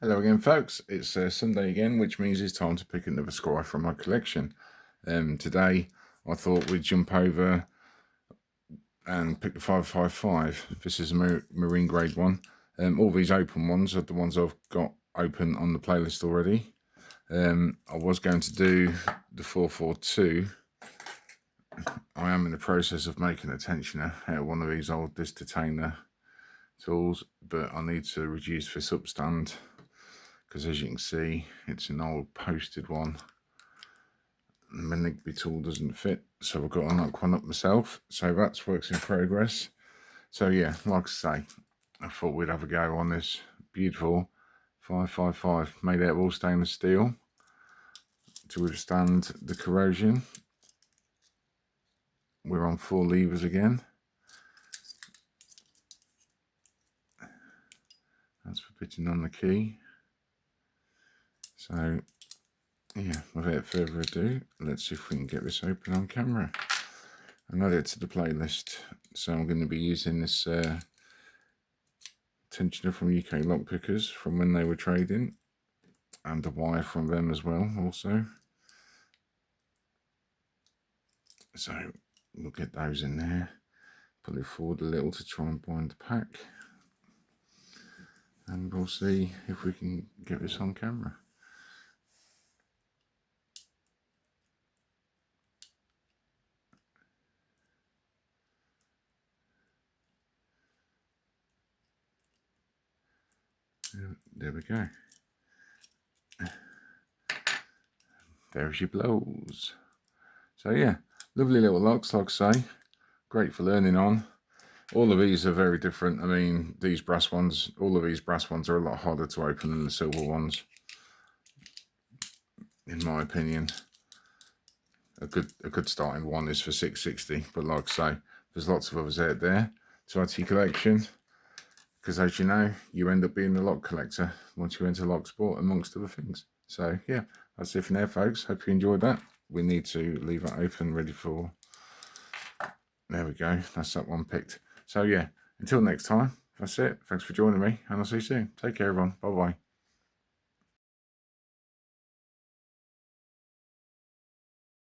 Hello again, folks. It's Sunday again, which means it's time to pick another Squire from my collection. Today I thought we'd jump over and pick the 555. This is a marine grade one. All these open ones are the ones I've got open on the playlist already. I was going to do the 442. I am in the process of making a tensioner out of one of these old disc detainer tools, but I need to reduce this upstand, because as you can see, it's an old posted one. My Nigby tool doesn't fit, so I've got to knock one up myself. So that's works in progress. So yeah, like I say, I thought we'd have a go on this beautiful 555 made out of all stainless steel to withstand the corrosion. We're on 4 levers again. That's for putting on the key. So yeah, without further ado, let's see if we can get this open on camera and add it to the playlist. So I'm going to be using this tensioner from UK Lockpickers from when they were trading, and the wire from them as well also. So we'll get those in there, pull it forward a little to try and bind the pack, and we'll see if we can get this on camera. There we go. There's your blows. So yeah, lovely little locks, like I say, great for learning on. All of these are very different. I mean, these brass ones, all of these brass ones are a lot harder to open than the silver ones, in my opinion. A good starting one is for 660, but like I say, there's lots of others out there to add to your collection, because as you know, you end up being a lock collector once you enter lock sport, amongst other things. So yeah, that's it for now, folks. Hope you enjoyed that. We need to leave that open, ready for, there we go, that's that one picked. So yeah, until next time, that's it. Thanks for joining me, and I'll see you soon. Take care, everyone. Bye bye.